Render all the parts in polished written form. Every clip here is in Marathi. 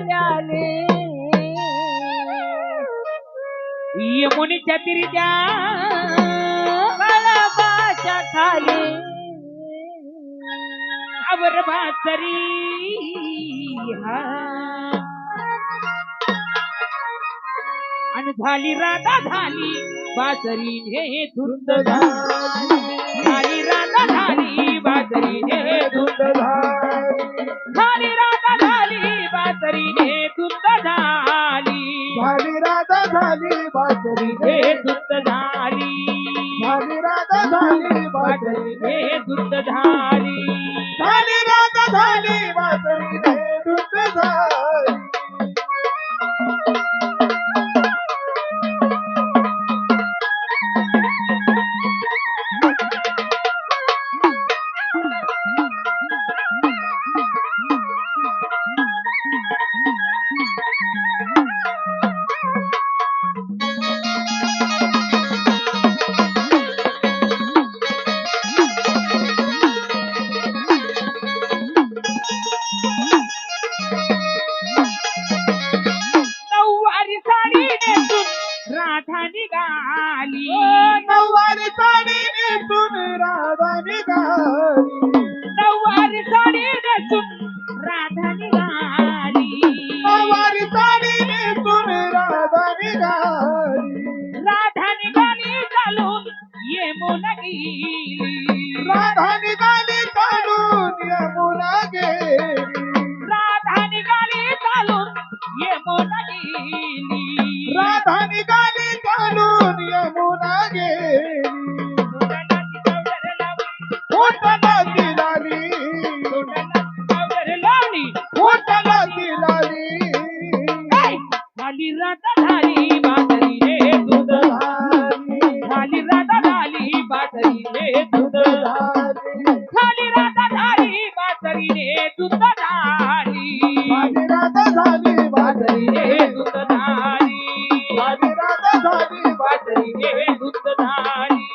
न्याले यमुनेच्या तीरी त्या कळबाच्या खाली आवर बासरी आणि झाली राधा झाली बासरी हे धुंद झाली राधा झाली बासरी हे धुंद झाली राधा झाली बासरी हे धुंद झाली राधा झाली बासरी हे धुंद झाली राधा झाली बासरी हे धुंद झाली राधा झाली बासरी हे धुंद झाली राधा निघाली नऊवारी साडी नेसून राधा निघाली नऊवारी साडी नेसून राधा निघाली नऊवारी साडी नेसून राधा निघाली राधा निघाली चालून यमुना गेली राधा निघाली चालून यमुना गेली राधा निघाली चालून यमुना गेली राधा निघाली चालून यमुना गेली होताला दिलाली होताला दिलाली झाली राधा झाली बासरी हे दूध झाली राधा झाली बासरी हे दूध झाली राधा झाली बासरी हे दूध झाली राधा झाली बासरी हे दूध झाली राधा झाली बासरी हे दूध झाली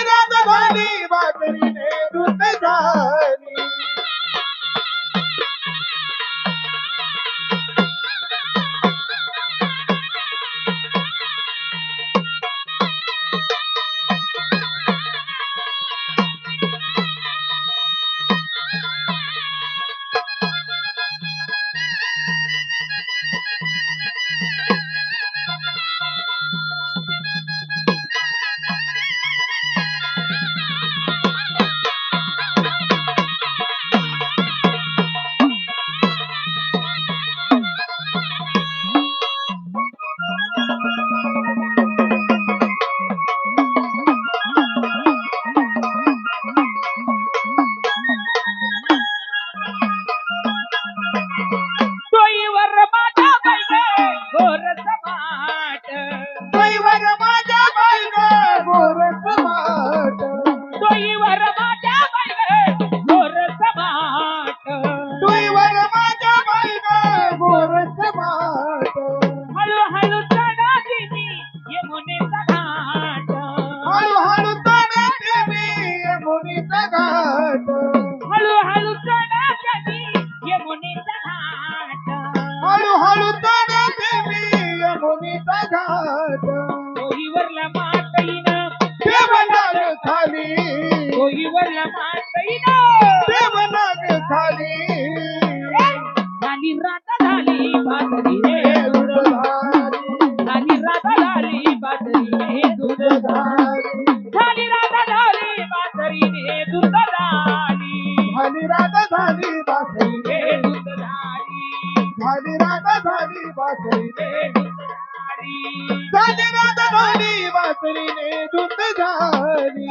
राधा झाली बासरीने दूध झाली सोईवर माझ्या बाईने गोर सपाट डोईवर माझ्या बाईने गोर सपाट सोईवर माझ्या बाईने गोर सपाट हळूहळू चढाली मी यमुनेचा घाट हळूहळू चढाली मी यमुनेचा घाट हळूहळू चढाली मी यमुनेचा घाट हळूहळू चढाली मी यमुनेचा घाट डोईवरला मातईनं देवनाग खाली डोईवरला मातईनं देवनाग खाली झाली राधा झाली बासरी हे दूध झाली राधा झाली बासरी हे दूध झाली राधा झाली बासरी हे दूध झाली राधा झाली बासरी हे दूध झाली झाली राधा झाली बासरी हे दूध झाली झाली राधा झाली बासरीने धुंद झाली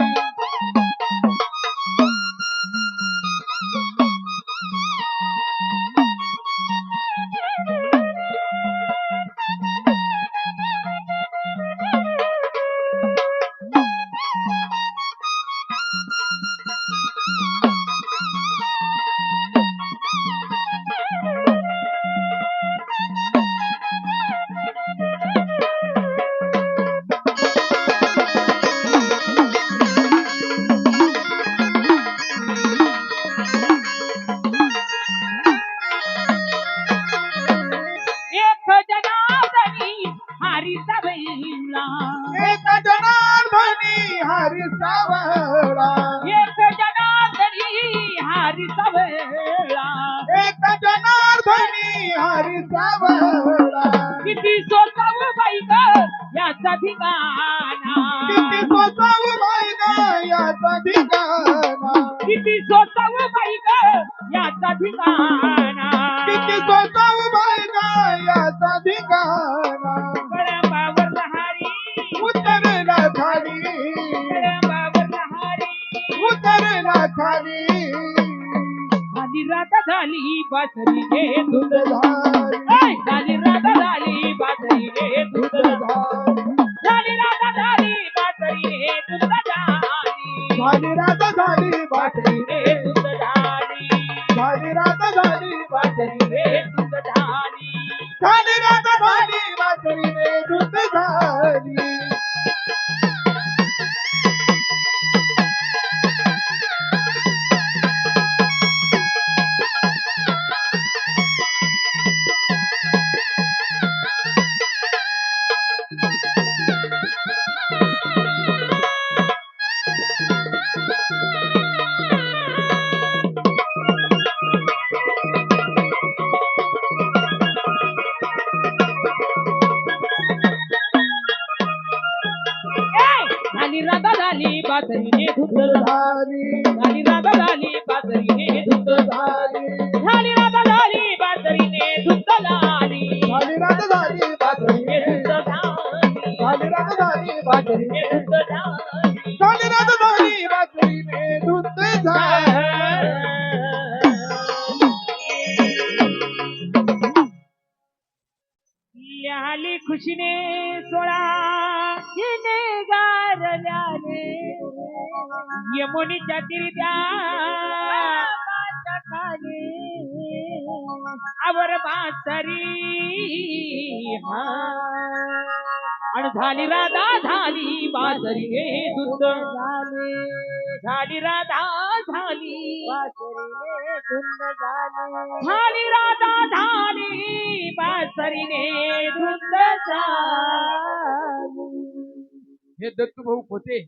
हरी सवेळा एक जनार्दनी हरी सावळा किती सोसाव बाई ग याचा ठिकाणा किती सोसाव बाई ग याचा ठिकाणा किती सोसाव बाई ग याचा ठिकाणा किती सोसाव बाई ग याचा ठिकाणा कळंबावर लहारी उतरला खाली कळंबावर लहारी उतरला खाली झाली रात झाली बासरी घे दूध झाली झाली रात झाली बासरी घे दूध झाली रात झाली बासरी घे दूध झाली झाली रात झाली बाटली घे दूध झाली झाली रात झाली बासरी घे दूध झाली झाली रात झाली बाटलीने दूध झाली झाली रात झाली बासरीने दूध झाली झाली रात झाली बासरीने दूध झाली झाली रात झाली बासरीने दूध झाली झाली रात झाली बाटलीने दूध झाली झाली रात झाली बाटलीने दूध झाली झाली रात झाली बाटलीने दूध झाली लिहाली खुशीने सोळा हिने गारल्याने यमुनीच्या तीर्या आवर बासरी हा आणि झाली राधा झाली बासरी घे दूध झाली राधा झाली झाली राधा झाली बासरीने धुंद झाली हे दत्तू भाऊ होते